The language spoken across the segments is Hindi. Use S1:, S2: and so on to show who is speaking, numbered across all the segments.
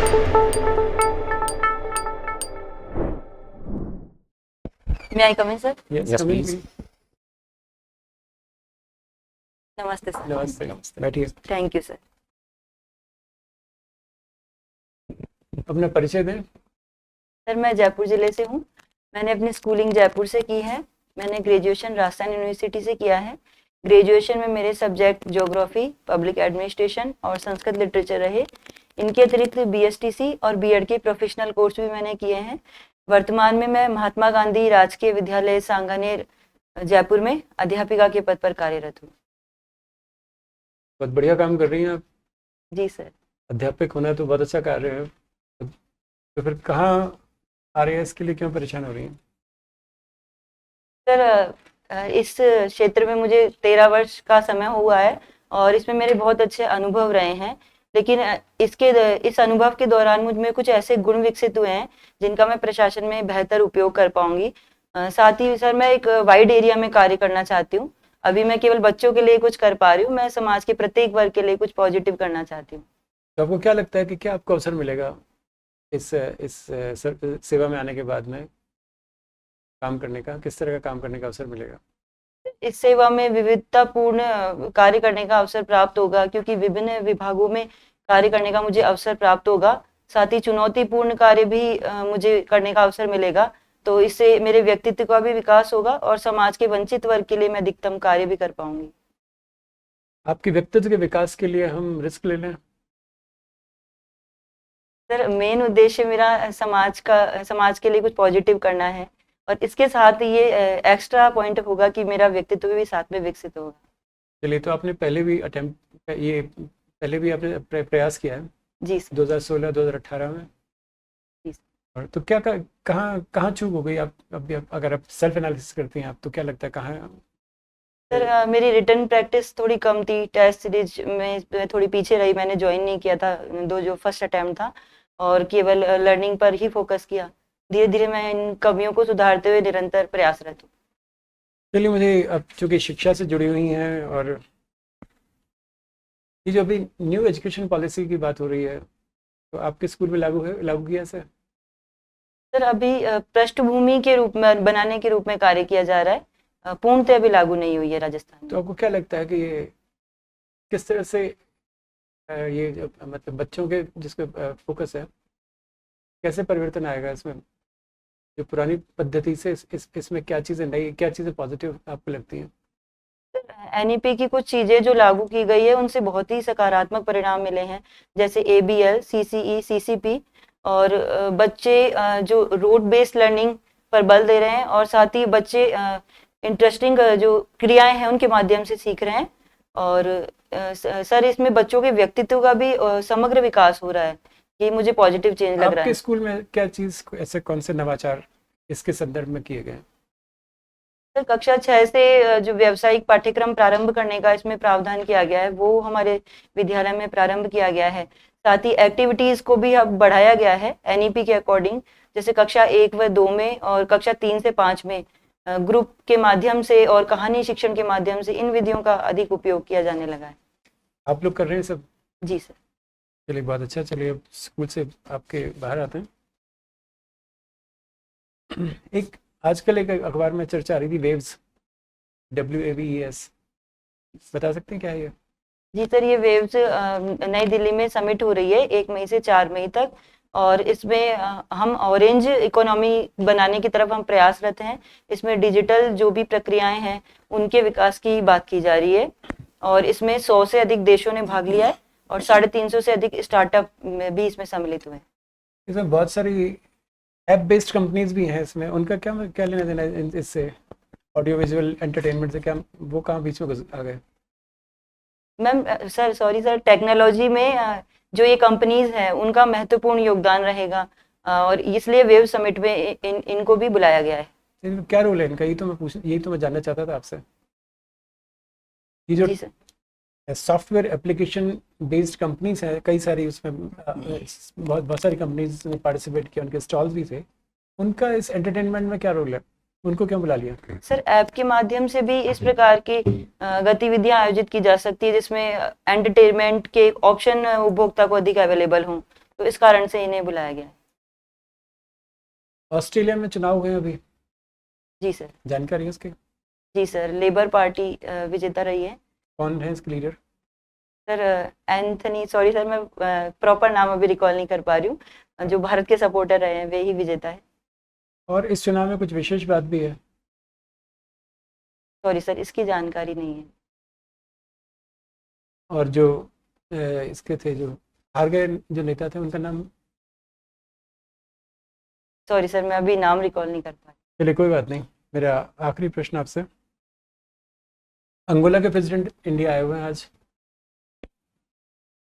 S1: May I come in, sir?
S2: Yes,
S3: Yes,
S2: come in,
S3: please.
S1: नमस्ते सर।
S2: नमस्ते।
S3: नमस्ते।
S2: बैठिए।
S1: Thank you sir.
S2: अपना परिचय दें।
S1: सर मैं जयपुर ज़िले से हूँ। मैंने अपनी स्कूलिंग जयपुर से की है। मैंने ग्रेजुएशन राजस्थान यूनिवर्सिटी से किया है। ग्रेजुएशन में मेरे सब्जेक्ट ज्योग्राफी, पब्लिक एडमिनिस्ट्रेशन और संस्कृत लिटरेचर रहे। इनके अतिरिक्त बीएसटीसी और बीएड के प्रोफेशनल कोर्स भी मैंने किए हैं। वर्तमान में मैं महात्मा गांधी राजकीय विद्यालय सांगानेर जयपुर में अध्यापिका के पद पर कार्यरत हूँ।
S2: बहुत बढ़िया काम कर रही हैं आप।
S1: जी सर।
S2: अध्यापक होना तो बहुत अच्छा कार्य है। तो फिर कहाँ आ रही है, इसके लिए क्यों परेशान हो रही हैं?
S1: सर इस क्षेत्र में मुझे 13 वर्ष का समय हुआ है और इसमें मेरे बहुत अच्छे अनुभव रहे हैं। लेकिन इस अनुभव के दौरान मुझ में कुछ ऐसे गुण विकसित हुए हैं जिनका मैं प्रशासन में बेहतर उपयोग कर पाऊंगी। साथ ही सर मैं एक वाइड एरिया में कार्य करना चाहती हूँ। अभी मैं केवल बच्चों के लिए कुछ कर पा रही हूँ, मैं समाज के प्रत्येक वर्ग के लिए कुछ पॉजिटिव करना चाहती हूँ।
S2: तो आपको क्या लगता है कि क्या आपको अवसर मिलेगा इस सेवा में आने के बाद में काम करने का? किस तरह का काम करने का अवसर मिलेगा?
S1: इस सेवा में विविधतापूर्ण कार्य करने का अवसर प्राप्त होगा, क्योंकि विभिन्न विभागों में कार्य करने का मुझे अवसर प्राप्त होगा। साथ ही चुनौतीपूर्ण कार्य भी मुझे करने का अवसर मिलेगा। तो इससे मेरे व्यक्तित्व का भी विकास होगा और समाज के वंचित वर्ग के लिए मैं अधिकतम कार्य भी कर पाऊंगी।
S2: आपके व्यक्तित्व के विकास के लिए हम रिस्क ले लें?
S1: सर मेन उद्देश्य मेरा समाज के लिए कुछ पॉजिटिव करना है और इसके साथ ये एक्स्ट्रा पॉइंट होगा कि मेरा व्यक्तित्व भी साथ में विकसित होगा।
S2: चलिए, तो आपने पहले भी आपने प्रयास किया है
S1: जी सर।
S2: 2016 2018 में।
S1: जी सर।
S2: और तो क्या कहाँ चूक हो गई? आप अभी अगर आप सेल्फ एनालिसिस करती हैं आप, तो क्या लगता है कहाँ?
S1: सर मेरी रिटर्न प्रैक्टिस थोड़ी कम थी। टेस्ट सीरीज में मैं थोड़ी पीछे रही। मैंने ज्वाइन नहीं किया था जो फर्स्ट अटेम्प्ट था और केवल लर्निंग पर ही फोकस किया। धीरे धीरे मैं इन कमियों को सुधारते हुए निरंतर प्रयासरत हूँ।
S2: चलिए, मुझे अब चूँकि शिक्षा से जुड़ी हुई हैं और ये जो अभी न्यू एजुकेशन पॉलिसी की बात हो रही है, तो आपके स्कूल में लागू किया सर?
S1: सर अभी पृष्ठभूमि के रूप में बनाने के रूप में कार्य किया जा रहा है। पूर्णतः अभी लागू नहीं हुई है राजस्थान में।
S2: तो आपको क्या लगता है कि ये किस तरह से ये जो मतलब बच्चों के जिसपे फोकस है, कैसे परिवर्तन आएगा इसमें? जो पुरानी पद्धति से इसमें क्या चीज़ें पॉजिटिव आपको लगती हैं?
S1: एनईपी की कुछ चीजें जो लागू की गई है उनसे बहुत ही सकारात्मक परिणाम मिले हैं, जैसे एबीएल, सीसीई, सीसीपी। और बच्चे जो रोड बेस्ड लर्निंग पर बल दे रहे हैं और साथ ही बच्चे इंटरेस्टिंग जो क्रियाएं हैं उनके माध्यम से सीख रहे हैं। और सर इसमें बच्चों के व्यक्तित्व का भी समग्र विकास हो रहा है। ये मुझे पॉजिटिव चेंज लग रहा
S2: आपके
S1: है।
S2: स्कूल में क्या चीज़ ऐसे कौन से नवाचार इसके संदर्भ में किए गए?
S1: सर कक्षा 6 से जो व्यावसायिक पाठ्यक्रम प्रारंभ करने का इसमें प्रावधान किया गया है वो हमारे विद्यालय में प्रारंभ किया गया है। साथ ही एक्टिविटीज को भी अब बढ़ाया गया है एनईपी के अकॉर्डिंग। जैसे कक्षा 1 व 2 में और कक्षा 3 से 5 में ग्रुप के माध्यम से और कहानी शिक्षण के माध्यम से इन विधियों का अधिक उपयोग किया जाने लगा है।
S2: आप लोग कर रहे हैं सब?
S1: जी सर।
S2: चलिए, बहुत अच्छा। चलिए, अब स्कूल से आपके बाहर आते हैं। एक आजकल एक अखबार में चर्चा आ रही थी, वेव्स, WAVES, बता सकते हैं क्या है ये?
S1: जी सर, ये वेव्स नई दिल्ली में समिट हो रही है 1 मई से 4 मई तक। और इसमें हम ऑरेंज इकोनॉमी बनाने की तरफ हम प्रयासरत हैं। इसमें डिजिटल जो भी प्रक्रियाएं हैं उनके विकास की बात की जा रही है और इसमें 100 से अधिक देशों ने भाग लिया है और 350 से अधिक स्टार्टअप भी इसमें सम्मिलित हुए हैं।
S2: इसमें बहुत सारी ऐप बेस्ड कंपनीज भी हैं इसमें, उनका क्या क्या लेना देना है इससे? ऑडियो विजुअल एंटरटेनमेंट से क्या वो कहाँ बीच में आ गए?
S1: Ma'am sir sorry sir, technology में जो ये कंपनीज हैं उनका महत्वपूर्ण योगदान रहेगा और इसलिए वेव समिट में इनको भी बुलाया गया है।
S2: इनका क्या रोल है इनका? यही तो मैं जानना चाहता था आपसे। ये जो
S1: जी sir.
S2: Software application based companies हैं, कई सारी, उसमें बहुत सारी कंपनीज ने पार्टिसिपेट किया, उनके स्टॉल्स भी थे, उनका इस एंटरटेनमेंट में क्या रोल है? उनको क्यों बुला लिया?
S1: सर ऐप के माध्यम से भी इस प्रकार की गतिविधियां आयोजित की जा सकती है जिसमें एंटरटेनमेंट के ऑप्शन उपभोक्ता को अधिक अवेलेबल हों। तो इस कारण से इन्हें बुलाया गया है।
S2: ऑस्ट्रेलिया में चुनाव हुए अभी,
S1: जी सर।
S2: जानकारी है उसकी?
S1: जी सर, लेबर पार्टी विजेता रही है।
S2: कौन है इसके leader?
S1: Sir Anthony, sorry sir, मैं प्रॉपर नाम अभी रिकॉल नहीं कर पा रही हूँ। जो भारत के सपोर्टर रहे हैं वे ही विजेता है।
S2: और इस चुनाव में कुछ विशेष बात भी है?
S1: सॉरी सर, इसकी जानकारी नहीं है।
S2: और जो इसके थे, जो हार गए जो नेता थे, उनका नाम?
S1: सॉरी सर, मैं अभी नाम रिकॉल नहीं कर पा रही।
S2: चलिए कोई बात नहीं। मेरा आखिरी प्रश्न आपसे, अंगोला के प्रेसिडेंट इंडिया आए हुए हैं आज,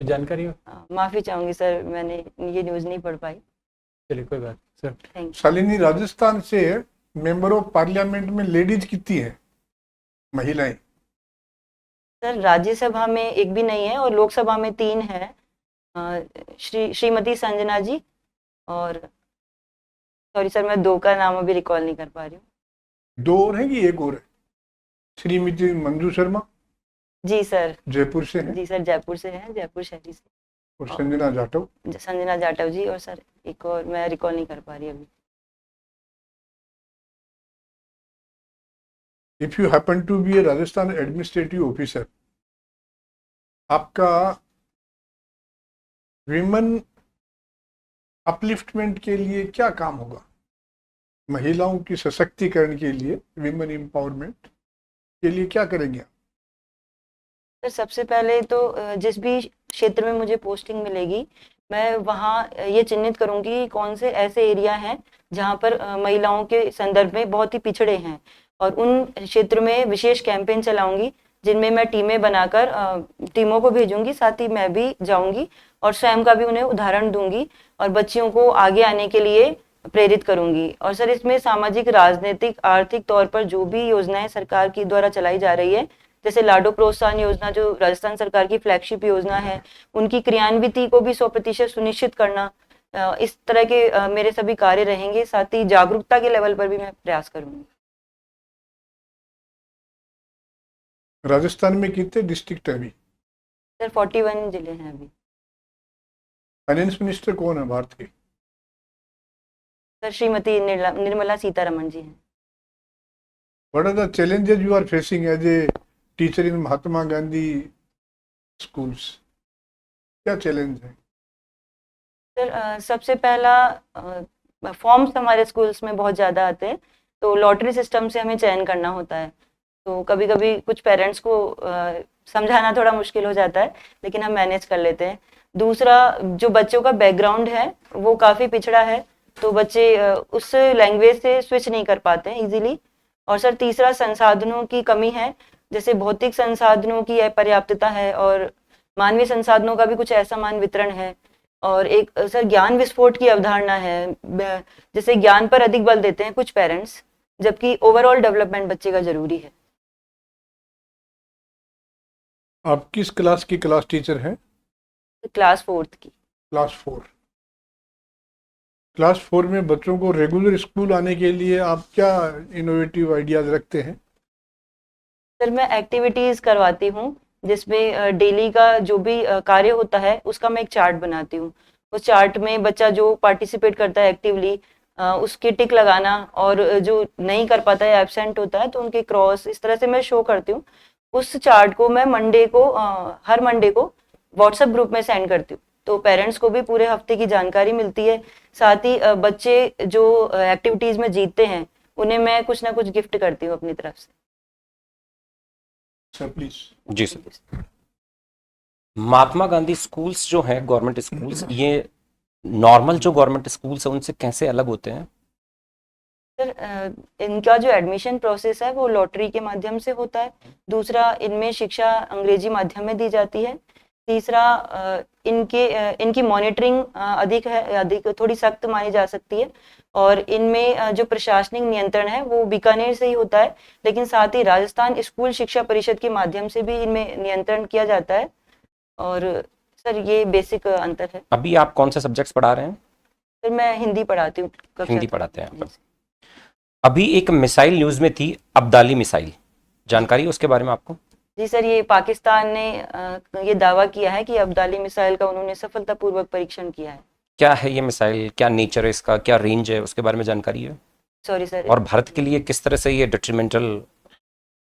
S2: जानकारी हो?
S1: माफी चाहूंगी सर, मैंने ये न्यूज़ नहीं पढ़ पाई।
S2: चलिए कोई बात sir.
S1: Thank you.
S3: Shalini, Rajasthan से मेंबर ऑफ पार्लियामेंट में लेडीज कितनी है, महिलाएं?
S1: सर राज्यसभा में एक भी नहीं है और लोकसभा में 3 है। श्रीमती संजना जी, और सॉरी सर, मैं 2 का नाम अभी रिकॉल नहीं कर पा रही हूँ।
S3: 2 और है कि एक और है? श्रीमती मंजू शर्मा
S1: जी सर।
S3: जयपुर से है,
S1: जी सर, जयपुर से है, जयपुर शहरी से।
S3: और संजना जाटव।
S1: संजना जाटव जी, और सर एक और मैं रिकॉल नहीं कर पा रही अभी।
S3: If you happen to be a Rajasthan administrative officer, आपका विमेन अपलिफ्टमेंट के लिए क्या काम होगा? महिलाओं की सशक्तिकरण के लिए, विमेन एम्पावरमेंट के लिए क्या करेंगे आप?
S1: सर सबसे पहले तो जिस भी क्षेत्र में मुझे पोस्टिंग मिलेगी, मैं वहाँ ये चिन्हित करूंगी कि कौन से ऐसे एरिया हैं जहाँ पर महिलाओं के संदर्भ में बहुत ही पिछड़े हैं, और उन क्षेत्र में विशेष कैंपेन चलाऊंगी जिनमें मैं टीमें बनाकर टीमों को भेजूंगी, साथ ही मैं भी जाऊंगी और स्वयं का भी उन्हें उदाहरण दूंगी और बच्चियों को आगे आने के लिए प्रेरित करूंगी। और सर इसमें सामाजिक, राजनीतिक, आर्थिक तौर पर जो भी योजनाएं सरकार की द्वारा चलाई जा रही है, जैसे लाडो प्रोत्साहन योजना जो राजस्थान सरकार की फ्लैगशिप योजना है, उनकी क्रियान्विति को भी 100% सुनिश्चित करना, इस तरह के मेरे सभी कार्य रहेंगे। साथ ही जागरूकता के लेवल पर भी मैं प्रयास करूंगी।
S3: राजस्थान में कितने डिस्ट्रिक्ट है अभी?
S1: सर 41 जिले हैं अभी।
S3: फाइनेंस मिनिस्टर कौन है भारत के?
S1: सर श्रीमती निर्मला सीतारमण जी हैं।
S3: What are the challenges you are facing as a teacher in Mahatma Gandhi schools? क्या चैलेंज है?
S1: सर सबसे पहला, फॉर्म्स हमारे स्कूल्स में बहुत ज़्यादा आते हैं, तो लॉटरी सिस्टम से हमें चयन करना होता है, तो कभी कभी कुछ पेरेंट्स को समझाना थोड़ा मुश्किल हो जाता है, लेकिन हम मैनेज कर लेते हैं। दूसरा, जो बच्चों का बैकग्राउंड है वो काफ़ी पिछड़ा है, तो बच्चे उस लैंग्वेज से स्विच नहीं कर पाते हैं इजीली। और सर तीसरा, संसाधनों की कमी है, जैसे भौतिक संसाधनों की अपर्याप्तता है और मानवीय संसाधनों का भी कुछ असमान वितरण है। और एक सर ज्ञान विस्फोट की अवधारणा है, जैसे ज्ञान पर अधिक बल देते हैं कुछ पेरेंट्स, जबकि ओवरऑल डेवलपमेंट बच्चे का जरूरी है।
S3: आप किस क्लास की क्लास टीचर हैं?
S1: क्लास 4th की।
S3: क्लास 4। क्लास 4 में बच्चों को रेगुलर स्कूल आने के लिए आप क्या इनोवेटिव आइडियाज रखते हैं?
S1: सर मैं एक्टिविटीज करवाती हूँ, जिसमें डेली का जो भी कार्य होता है उसका मैं एक चार्ट बनाती हूँ। उस चार्ट में बच्चा जो पार्टिसिपेट करता है एक्टिवली, उसकी टिक लगाना, और जो नहीं कर पाता है, एब्सेंट होता है, तो उनके क्रॉस, इस तरह से मैं शो करती हूँ। उस चार्ट को मैं हर मंडे को व्हाट्सएप ग्रुप में सेंड करती हूँ, तो पेरेंट्स को भी पूरे हफ्ते की जानकारी मिलती है। साथ ही बच्चे जो एक्टिविटीज में जीतते हैं उन्हें मैं कुछ ना कुछ गिफ्ट करती हूँ अपनी तरफ से।
S3: Sir please.
S4: जी सर। महात्मा गांधी स्कूल्स जो हैं, गवर्नमेंट स्कूल्स, ये नॉर्मल जो गवर्नमेंट स्कूल्स हैं उनसे कैसे अलग होते हैं?
S1: सर इनका जो एडमिशन प्रोसेस है वो लॉटरी के माध्यम से होता है। दूसरा, इनमें शिक्षा अंग्रेजी माध्यम में दी जाती है। तीसरा, इनकी मॉनिटरिंग अधिक थोड़ी सख्त मानी जा सकती है, और इनमें जो प्रशासनिक नियंत्रण है वो बीकानेर से ही होता है, लेकिन साथ ही राजस्थान स्कूल शिक्षा परिषद के माध्यम से भी इनमें नियंत्रण किया जाता है। और सर ये बेसिक अंतर है।
S4: अभी आप कौन से सब्जेक्ट्स पढ़ा रहे हैं?
S1: सर मैं हिंदी पढ़ाती हूँ।
S4: हिंदी पढ़ाते हैं आप। अभी एक मिसाइल न्यूज में थी, अब्दाली मिसाइल, जानकारी है उसके बारे में आपको?
S1: जी सर, ये पाकिस्तान ने ये दावा किया है कि अब्दाली मिसाइल का उन्होंने सफलतापूर्वक परीक्षण किया है।
S4: क्या है ये मिसाइल, क्या नेचर है इसका, क्या रेंज है, उसके बारे में जानकारी है?
S1: Sorry sir.
S4: और भारत के लिए किस तरह से ये डिट्रीमेंटल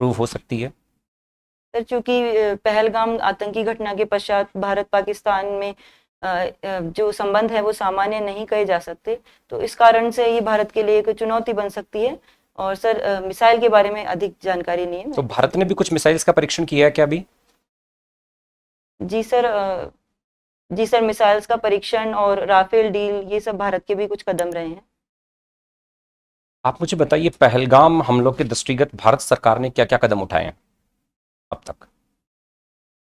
S4: प्रूव हो सकती है?
S1: सर चूंकि पहलगाम आतंकी घटना के पश्चात भारत पाकिस्तान में जो संबंध है वो सामान्य नहीं कहे जा सकते, तो इस कारण से ये भारत के लिए एक चुनौती बन सकती है। और सर मिसाइल के बारे में अधिक जानकारी नहीं है
S4: तो
S1: मेरे
S4: भारत ने भी कुछ मिसाइल्स का परीक्षण किया है क्या अभी?
S1: जी सर। जी सर, मिसाइल्स का परीक्षण और राफेल डील ये सब भारत के भी कुछ कदम रहे हैं।
S4: आप मुझे बताइए, पहलगाम हमलों के दृष्टिगत भारत सरकार ने क्या क्या कदम उठाए हैं अब तक?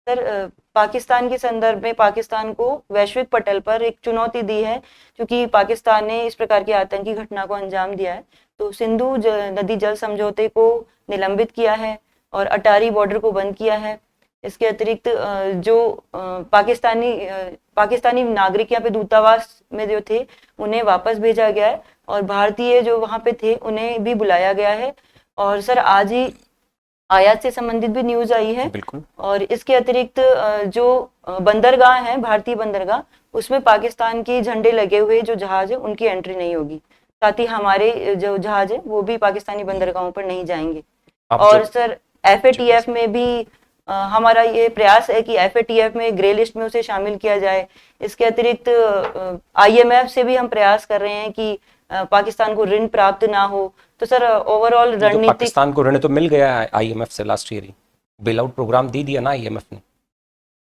S1: सर पाकिस्तान के संदर्भ में पाकिस्तान को वैश्विक पटल पर एक चुनौती दी है, क्योंकि पाकिस्तान ने इस प्रकार की आतंकी घटना को अंजाम दिया है। तो सिंधु नदी जल समझौते को निलंबित किया है और अटारी बॉर्डर को बंद किया है। इसके अतिरिक्त जो पाकिस्तानी नागरिक यहाँ पे दूतावास में जो थे उन्हें वापस भेजा गया है, और भारतीय जो वहां पे थे उन्हें भी बुलाया गया है। और सर आज ही आयात से संबंधित भी न्यूज आई है।
S4: बिल्कुल।
S1: और इसके अतिरिक्त जो बंदरगाह है, भारतीय बंदरगाह, उसमें पाकिस्तान के झंडे लगे हुए जो जहाज है उनकी एंट्री नहीं होगी। साथ ही हमारे जो जहाज है वो भी पाकिस्तानी बंदरगाहों पर नहीं जाएंगे।
S4: आप
S1: और
S4: जब
S1: सर एफएटीएफ में भी हमारा ये प्रयास है कि एफएटीएफ में ग्रे लिस्ट में उसे शामिल किया जाए। इसके अतिरिक्त आईएमएफ से भी हम प्रयास कर रहे हैं कि पाकिस्तान को ऋण प्राप्त ना हो। तो सर ओवरऑल
S4: तो
S1: रणनीतिक।
S4: पाकिस्तान को ऋण तो मिल गया है आईएमएफ से लास्ट ईयर ही, बेल आउट प्रोग्राम दे दिया ना आईएमएफ ने।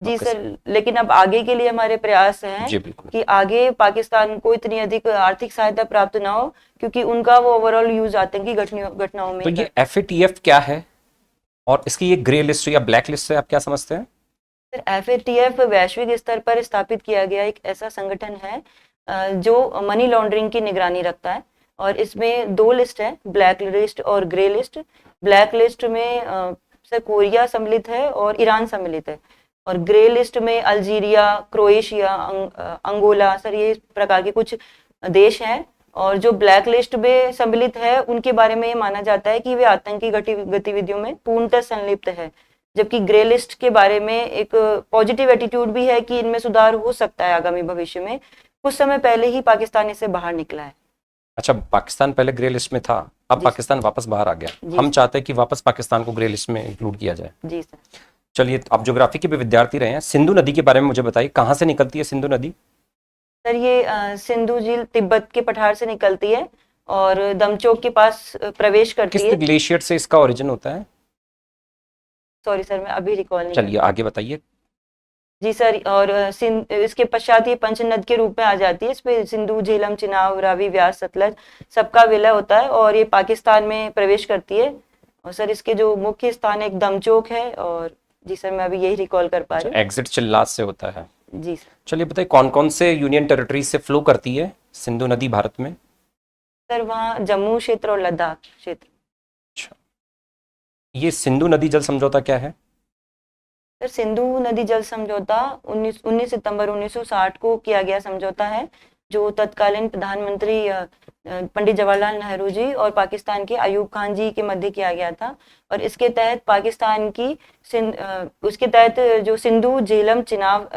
S1: जी
S4: ओके
S1: सर, लेकिन अब आगे के लिए हमारे प्रयास हैं
S4: जी बिल्कुल।
S1: कि आगे पाकिस्तान को इतनी अधिक आर्थिक सहायता प्राप्त ना हो, क्योंकि उनका वो ओवरऑल यूज आतंकी घटनाओं में
S4: तो
S1: ही
S4: ये
S1: करते
S4: एफएटीएफ क्या है और इसकी ये ग्रे लिस्ट या ब्लैक लिस्ट है, आप क्या समझते हैं?
S1: हैं। सर एफएटीएफ वैश्विक स्तर पर स्थापित किया गया एक ऐसा संगठन है जो मनी लॉन्ड्रिंग की निगरानी रखता है। और इसमें दो लिस्ट है, ब्लैक लिस्ट और ग्रे लिस्ट। ब्लैक लिस्ट में सर कोरिया सम्मिलित है और ईरान सम्मिलित है। और ग्रे लिस्ट में अल्जीरिया, क्रोएशिया, अंगोला, सर ये इस प्रकार के कुछ देश हैं। और जो ब्लैक लिस्ट में सम्मिलित है उनके बारे में ये माना जाता है कि वे आतंकी गतिविधियों में पूर्णतः संलिप्त है। जबकि ग्रे लिस्ट के बारे में एक पॉजिटिव एटीट्यूड भी है कि इनमें सुधार हो सकता है आगामी भविष्य में। कुछ समय पहले ही पाकिस्तान इससे बाहर निकला है।
S4: अच्छा, पाकिस्तान पहले ग्रे लिस्ट में था, अब
S1: जी
S4: पाकिस्तान वापस बाहर आ गया।
S1: जी
S4: हम
S1: सर।
S4: चाहते हैं कि वापस पाकिस्तान को ग्रे लिस्ट में इंक्लूड किया जाए।
S1: जी सर।
S4: चलिए, आप ज्योग्राफी के भी विद्यार्थी रहे हैं, सिंधु नदी के बारे में मुझे बताइए, कहाँ से निकलती है सिंधु नदी?
S1: सर ये सिंधु झील तिब्बत के पठार से निकलती है और दमचोक के पास प्रवेश करती
S4: किस
S1: है।
S4: ग्लेशियर से इसका ओरिजिन होता है?
S1: सॉरी सर, मैं अभी रिकॉल नहीं कर।
S4: चलिए आगे बताइए।
S1: जी सर। और इसके पश्चात ये पंचनद के रूप में आ जाती है। इसमें सिंधु, झेलम, चिनाब, रावी, व्यास, सतलज सबका विलय होता है और ये पाकिस्तान में प्रवेश करती है। और सर इसके जो मुख्य स्थान एक दमचोक है। और जी सर, मैं अभी यही रिकॉल कर पा रही
S4: एग्जिट चिल्लास से होता है।
S1: हूँ। जी सर।
S4: चलिए बताइए, कौन कौन से यूनियन टेरिटरी से फ्लो करती है सिंधु नदी भारत में?
S1: सर वहाँ जम्मू क्षेत्र और लद्दाख क्षेत्र।
S4: अच्छा, ये सिंधु नदी जल समझौता क्या है?
S1: सर सिंधु नदी जल समझौता 19 सितंबर 1960 को किया गया समझौता है, जो तत्कालीन प्रधानमंत्री पंडित जवाहरलाल नेहरू जी और पाकिस्तान के अयूब खान जी के मध्य किया गया था। और इसके तहत पाकिस्तान की उसके तहत जो सिंधु, झेलम, चिनाब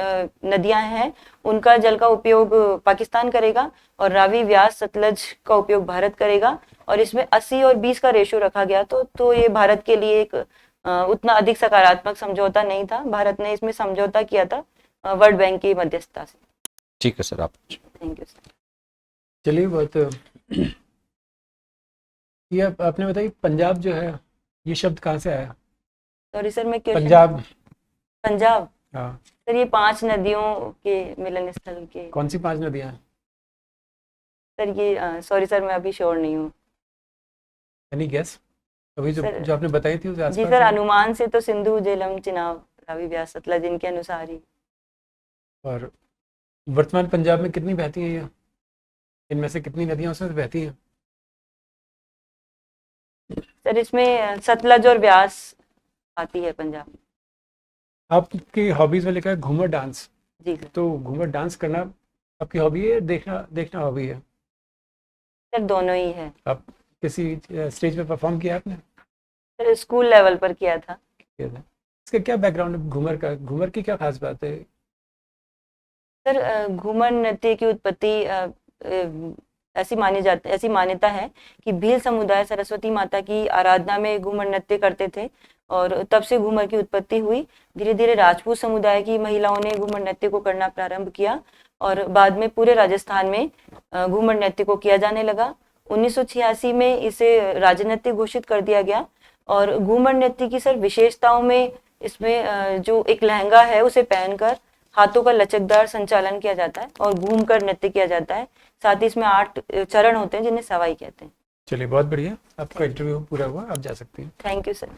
S1: नदियां हैं उनका जल का उपयोग पाकिस्तान करेगा और रावी, व्यास, सतलज का उपयोग भारत करेगा। और इसमें 80 और 20 का रेशो रखा गया। तो ये भारत के लिए एक उतना अधिक सकारात्मक समझौता नहीं था। भारत ने इसमें समझौता किया था वर्ल्ड बैंक की मध्यस्थता से।
S4: ठीक है सर, आप
S1: थैंक यू सर।
S2: चलिए, बहुत ये आपने बताइए, पंजाब जो है ये शब्द कहाँ से आया?
S1: सॉरी सर, मैं क्वेश्चन। पंजाब।
S2: हाँ,
S1: सर ये 5 नदियों के मिलन स्थल के।
S2: कौन सी 5 नदियाँ हैं?
S1: सर ये सॉरी सर, मैं अभी श्योर नहीं हूँ।
S2: Any guess? अभी
S1: सर-
S2: जो आपने बताई थी उसके
S1: जी
S2: आसपास
S1: सर,
S2: है?
S1: अनुमान से तो सिंधु, झेलम, चिनाब, रावी, व्यास, सतलज इनके अनुसार ही।
S2: और वर्तमान पंजाब में कितनी बहती हैं ये? इनमें से कितनी नदियाँ उसमें से बहती हैं?
S1: सर इसमें सतलज और व्यास आती है पंजाब में।
S2: आपकी हॉबीज में लिखा है घूमर डांस,
S1: जी सर।
S2: तो घूमर डांस करना आपकी हॉबी है, देखना हॉबी है?
S1: सर दोनों ही है।
S2: आप किसी स्टेज पे परफॉर्म किया आपने?
S1: सर स्कूल लेवल पर किया था।
S2: किया था। इसका क्या बैकग्राउंड है घूमर का? घूमर की क्या खास बात है?
S1: सर घूमर नृत्य की उत्पत्ति ऐसी मान्यता है कि भील समुदाय सरस्वती माता की आराधना में घूमर नृत्य करते थे और तब से घूमर की उत्पत्ति हुई। धीरे धीरे राजपूत समुदाय की महिलाओं ने घूमर नृत्य को करना प्रारंभ किया और बाद में पूरे राजस्थान में घूमर नृत्य को किया जाने लगा। 1986 में इसे राजनृत्य घोषित कर दिया गया और घूमर नृत्य की सर विशेषताओं में इसमें जो एक लहंगा है उसे पहनकर हाथों का लचकदार संचालन किया जाता है और घूमकर नृत्य किया जाता है। साथ ही इसमें 8 चरण होते हैं जिन्हें सवाई कहते हैं।
S2: चलिए बहुत बढ़िया, आपका इंटरव्यू पूरा हुआ, आप जा सकती हैं।
S1: Thank you sir.